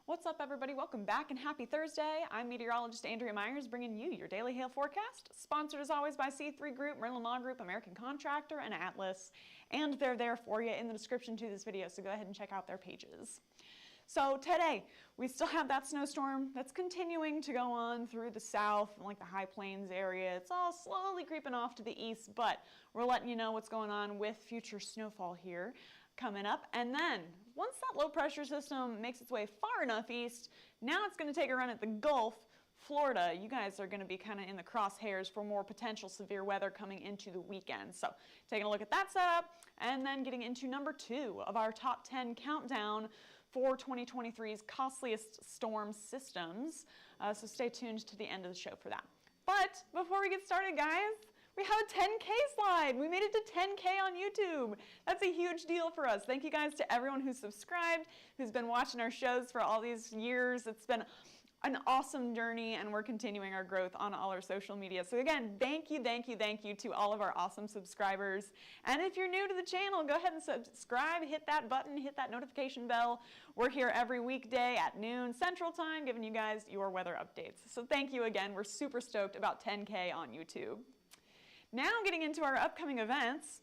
What's up, everybody? Welcome back and happy Thursday. I'm meteorologist Andrea Myers bringing you your daily hail forecast, sponsored as always by C3 Group, Merlin Law Group, American Contractor, and Atlas. And they're there for you in the description to this video, so go ahead and check out their pages. So today, we still have that snowstorm that's continuing to go on through the south, like the High Plains area. It's all slowly creeping off to the east, but we're letting you know what's going on with future snowfall here coming up. And then once that low pressure system makes its way far enough east, now it's going to take a run at the Gulf, Florida. You guys are going to be kind of in the crosshairs for more potential severe weather coming into the weekend. So taking a look at that setup and then getting into number 2 of our top 10 countdown for 2023's costliest storm systems. So stay tuned to the end of the show for that. But before we get started, guys, we have a 10K slide. We made it to 10K on YouTube. That's a huge deal for us. Thank you guys to everyone who's subscribed, who's been watching our shows for all these years. It's been an awesome journey, and we're continuing our growth on all our social media. So again, thank you to all of our awesome subscribers. And if you're new to the channel, go ahead and subscribe, hit that button, hit that notification bell. We're here every weekday at noon Central Time, giving you guys your weather updates. So thank you again. We're super stoked about 10K on YouTube. Now getting into our upcoming events,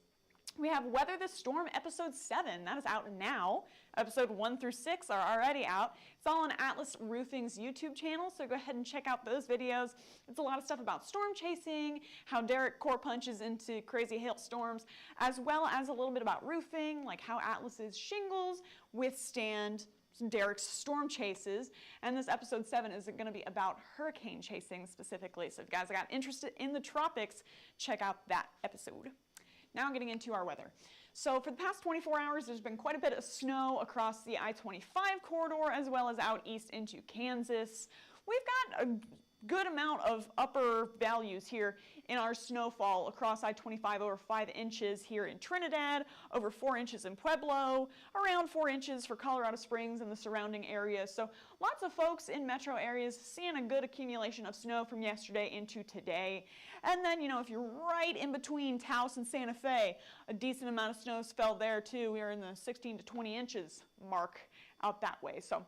we have Weather the Storm Episode 7. That is out now. Episode 1 through 6 are already out. It's all on Atlas Roofing's YouTube channel, so go ahead and check out those videos. It's a lot of stuff about storm chasing, how Derek core punches into crazy hailstorms, as well as a little bit about roofing, like how Atlas's shingles withstand Derek's storm chases, and this episode 7 is going to be about hurricane chasing specifically. So if you guys got interested in the tropics, check out that episode. Now getting into our weather. So for the past 24 hours, there's been quite a bit of snow across the I-25 corridor, as well as out east into Kansas. We've got a good amount of upper values here in our snowfall across I-25, over 5 inches here in Trinidad, over 4 inches in Pueblo, around 4 inches for Colorado Springs and the surrounding area. So lots of folks in metro areas seeing a good accumulation of snow from yesterday into today. And then, you know, if you're right in between Taos and Santa Fe, a decent amount of snow fell there too. We are in the 16 to 20 inches mark out that way. So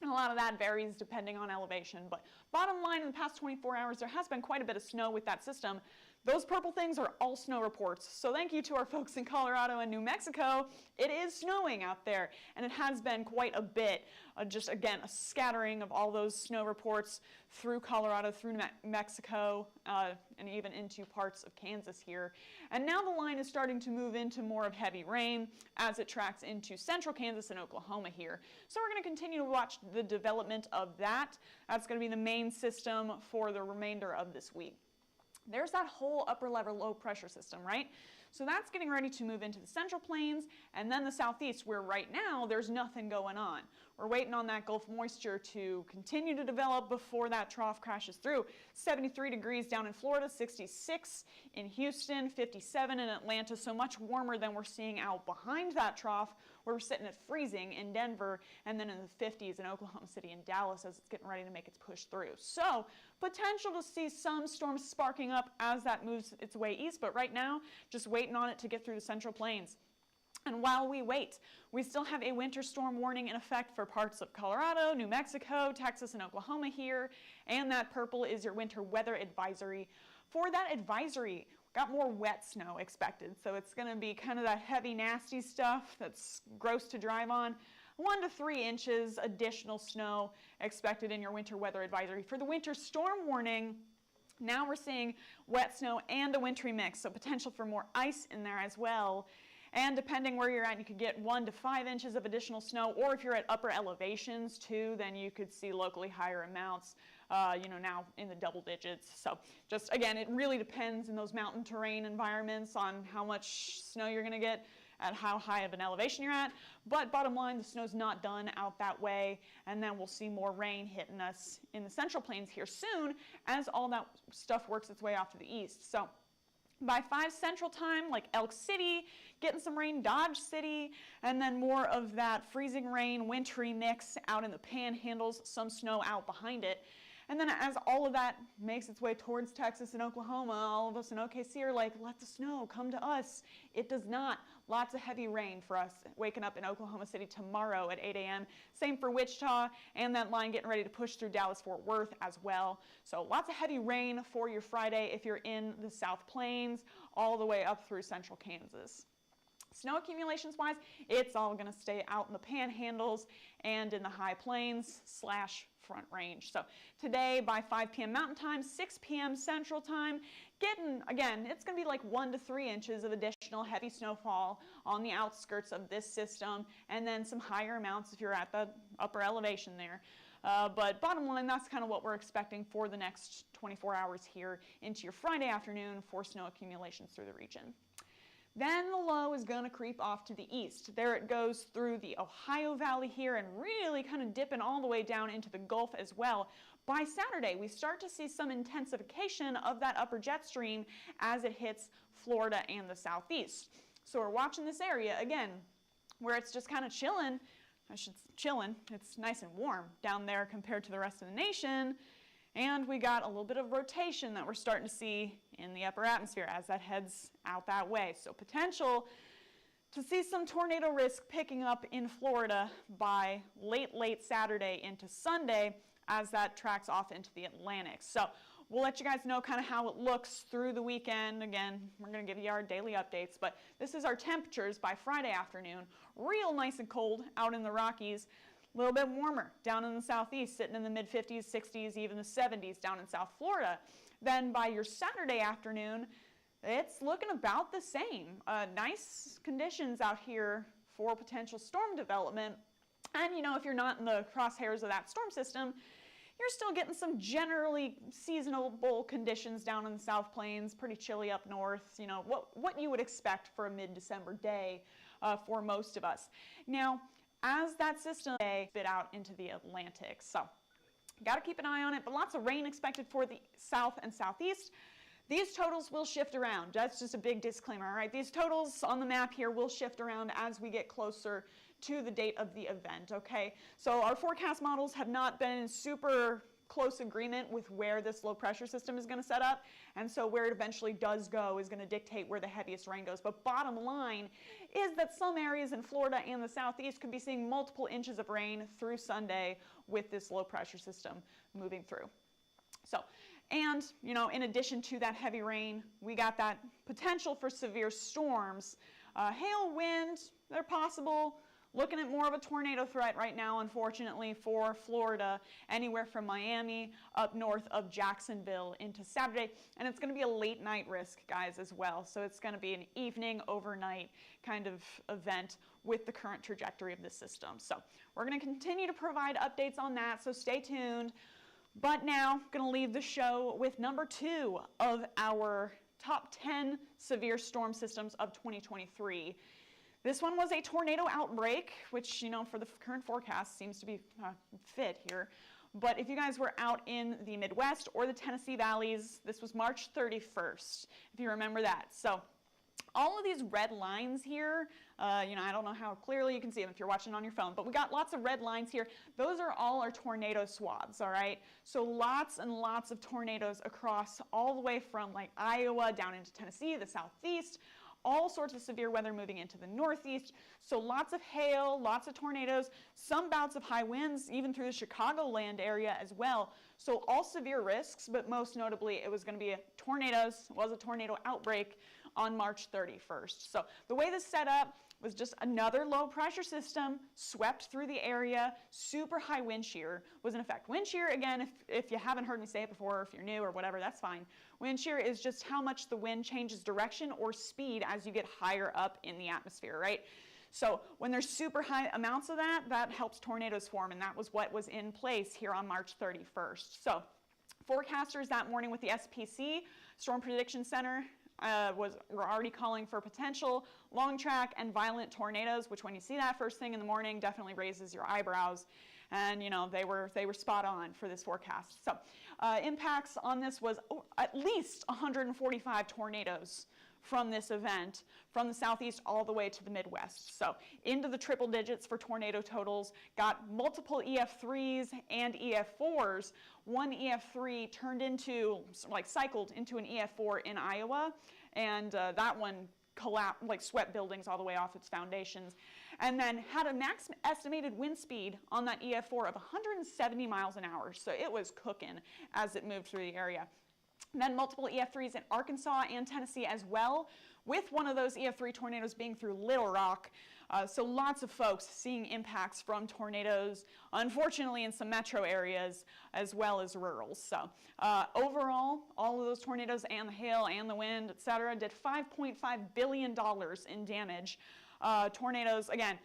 and a lot of that varies depending on elevation. But bottom line, in the past 24 hours, there has been quite a bit of snow with that system. Those purple things are all snow reports. So thank you to our folks in Colorado and New Mexico. It is snowing out there, and it has been quite a bit. Just, again, a scattering of all those snow reports through Colorado, through Mexico, and even into parts of Kansas here. And now the line is starting to move into more of heavy rain as it tracks into central Kansas and Oklahoma here. So we're going to continue to watch the development of that. That's going to be the main system for the remainder of this week. There's that whole upper level low pressure system, right? So that's getting ready to move into the central plains and then the southeast, where right now there's nothing going on. We're waiting on that Gulf moisture to continue to develop before that trough crashes through. 73 degrees down in Florida, 66 in Houston, 57 in Atlanta, so much warmer than we're seeing out behind that trough, where we're sitting at freezing in Denver, and then in the 50s in Oklahoma City and Dallas as it's getting ready to make its push through. So potential to see some storms sparking up as that moves its way east, but right now, just waiting on it to get through the central plains. And while we wait, we still have a winter storm warning in effect for parts of Colorado, New Mexico, Texas, and Oklahoma here. And that purple is your winter weather advisory. For that advisory, got more wet snow expected. So it's going to be kind of that heavy, nasty stuff that's gross to drive on. 1 to 3 inches additional snow expected in your winter weather advisory. For the winter storm warning, now we're seeing wet snow and a wintry mix, so potential for more ice in there as well. And depending where you're at, you could get 1 to 5 inches of additional snow, or if you're at upper elevations too, then you could see locally higher amounts, now in the double digits. So just, again, it really depends in those mountain terrain environments on how much snow you're going to get. at how high of an elevation you're at. But bottom line, the snow's not done out that way, and then we'll see more rain hitting us in the Central Plains here soon as all that stuff works its way off to the east. So by 5 Central Time, like Elk City, getting some rain, Dodge City, and then more of that freezing rain, wintry mix out in the panhandles, some snow out behind it. And then as all of that makes its way towards Texas and Oklahoma, all of us in OKC are like, let the snow come to us. It does not. Lots of heavy rain for us waking up in Oklahoma City tomorrow at 8 a.m. Same for Wichita, and that line getting ready to push through Dallas-Fort Worth as well. So lots of heavy rain for your Friday if you're in the South Plains, all the way up through central Kansas. Snow accumulations wise, it's all going to stay out in the panhandles and in the high plains / front range. So today by 5 p.m. Mountain Time, 6 p.m. Central Time, getting, again, it's going to be like 1 to 3 inches of additional heavy snowfall on the outskirts of this system, and then some higher amounts if you're at the upper elevation there. But bottom line, that's kind of what we're expecting for the next 24 hours here into your Friday afternoon for snow accumulations through the region. Then the low is going to creep off to the east. There it goes through the Ohio Valley here and really kind of dipping all the way down into the Gulf as well. By Saturday, we start to see some intensification of that upper jet stream as it hits Florida and the southeast. So we're watching this area, again, where it's just kind of chilling. It's nice and warm down there compared to the rest of the nation. And we got a little bit of rotation that we're starting to see in the upper atmosphere as that heads out that way. So potential to see some tornado risk picking up in Florida by late Saturday into Sunday as that tracks off into the Atlantic. So we'll let you guys know kind of how it looks through the weekend. Again, we're going to give you our daily updates, but this is our temperatures by Friday afternoon. Real nice and cold out in the Rockies. A little bit warmer down in the southeast, sitting in the mid-50s, 60s, even the 70s down in South Florida. Then by your Saturday afternoon, it's looking about the same. Nice conditions out here for potential storm development. And, you know, if you're not in the crosshairs of that storm system, you're still getting some generally seasonable conditions down in the South Plains, pretty chilly up north, you know, what you would expect for a mid-December day for most of us. Now, as that system spit out into the Atlantic. So, got to keep an eye on it, but lots of rain expected for the south and southeast. These totals will shift around. That's just a big disclaimer, all right? These totals on the map here will shift around as we get closer to the date of the event, okay? So our forecast models have not been in super close agreement with where this low pressure system is going to set up, and so where it eventually does go is going to dictate where the heaviest rain goes. But bottom line is that some areas in Florida and the southeast could be seeing multiple inches of rain through Sunday with this low pressure system moving through. So, and you know, in addition to that heavy rain, we got that potential for severe storms. Hail, wind, they're possible. Looking at more of a tornado threat right now, unfortunately, for Florida, anywhere from Miami up north of Jacksonville into Saturday. And it's going to be a late night risk, guys, as well. So it's going to be an evening, overnight kind of event with the current trajectory of the system. So we're going to continue to provide updates on that, so stay tuned. But now, going to leave the show with number 2 of our top 10 severe storm systems of 2023. This one was a tornado outbreak, which, you know, for the current forecast seems to be fit here. But if you guys were out in the Midwest or the Tennessee valleys, this was March 31st, if you remember that. So all of these red lines here, you know, I don't know how clearly you can see them if you're watching on your phone, but we got lots of red lines here. Those are all our tornado swaths, all right? So lots and lots of tornadoes across all the way from like Iowa down into Tennessee, the southeast, all sorts of severe weather moving into the northeast. So lots of hail, lots of tornadoes, some bouts of high winds, even through the Chicagoland area as well. So all severe risks, but most notably it was going to be tornadoes, was a tornado outbreak on March 31st. So the way this set up was just another low pressure system swept through the area. Super high wind shear was in effect. Wind shear, again, if you haven't heard me say it before, or if you're new or whatever, that's fine. Wind shear is just how much the wind changes direction or speed as you get higher up in the atmosphere, right? So when there's super high amounts of that, that helps tornadoes form, and that was what was in place here on March 31st. So forecasters that morning with the SPC, Storm Prediction Center, were already calling for potential long track and violent tornadoes, which when you see that first thing in the morning definitely raises your eyebrows. And you know, they were spot on for this forecast. So impacts on this was at least 145 tornadoes from this event, from the southeast all the way to the Midwest. So into the triple digits for tornado totals, got multiple EF3s and EF4s. One EF3 turned into, like cycled into an EF4 in Iowa, and that one collapsed, like swept buildings all the way off its foundations, and then had a max estimated wind speed on that EF4 of 170 miles an hour. So it was cooking as it moved through the area. And then multiple EF3s in Arkansas and Tennessee as well, with one of those EF3 tornadoes being through Little Rock. So lots of folks seeing impacts from tornadoes, unfortunately in some metro areas as well as rural. So overall, all of those tornadoes and the hail and the wind, et cetera, did $5.5 billion in damage. Tornadoes, again,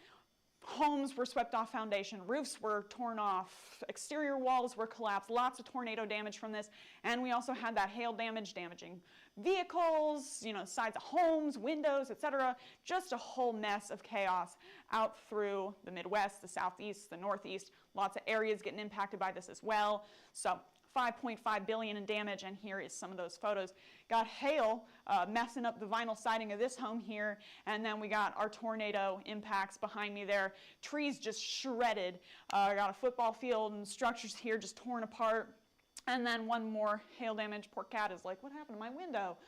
homes were swept off foundation, roofs were torn off, exterior walls were collapsed, lots of tornado damage from this, and we also had that hail damage damaging vehicles, you know, sides of homes, windows, etc. Just a whole mess of chaos out through the Midwest, the Southeast, the Northeast, lots of areas getting impacted by this as well. So 5.5 billion in damage, and here is some of those photos. Got hail messing up the vinyl siding of this home here, and then we got our tornado impacts behind me there. Trees just shredded. Got a football field and structures here just torn apart. And then one more hail damage. Poor cat is like, what happened to my window?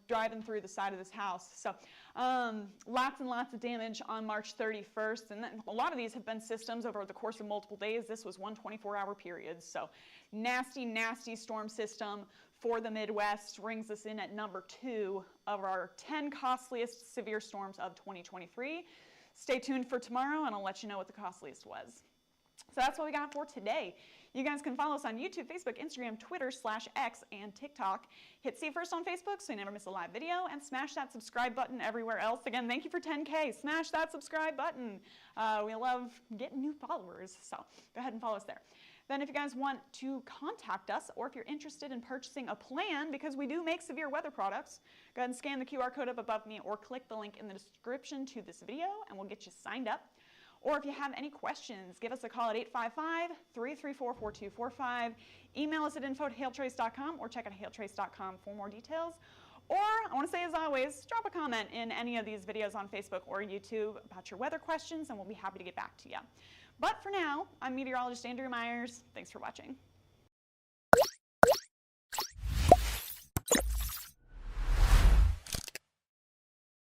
Driving through the side of this house. So lots and lots of damage on March 31st. And then a lot of these have been systems over the course of multiple days. This was one 24-hour period. So nasty, nasty storm system for the Midwest brings us in at number 2 of our 10 costliest severe storms of 2023. Stay tuned for tomorrow, and I'll let you know what the costliest was. So that's what we got for today. You guys can follow us on YouTube, Facebook, Instagram, Twitter, /X, and TikTok. Hit See First on Facebook so you never miss a live video, and smash that subscribe button everywhere else. Again, thank you for 10K. Smash that subscribe button. We love getting new followers, so go ahead and follow us there. Then if you guys want to contact us, or if you're interested in purchasing a plan, because we do make severe weather products, go ahead and scan the QR code up above me or click the link in the description to this video and we'll get you signed up. Or if you have any questions, give us a call at 855-334-4245. Email us at info@hailtrace.com or check out hailtrace.com for more details. Or, I want to say as always, drop a comment in any of these videos on Facebook or YouTube about your weather questions, and we'll be happy to get back to you. But for now, I'm meteorologist Andrea Myers. Thanks for watching.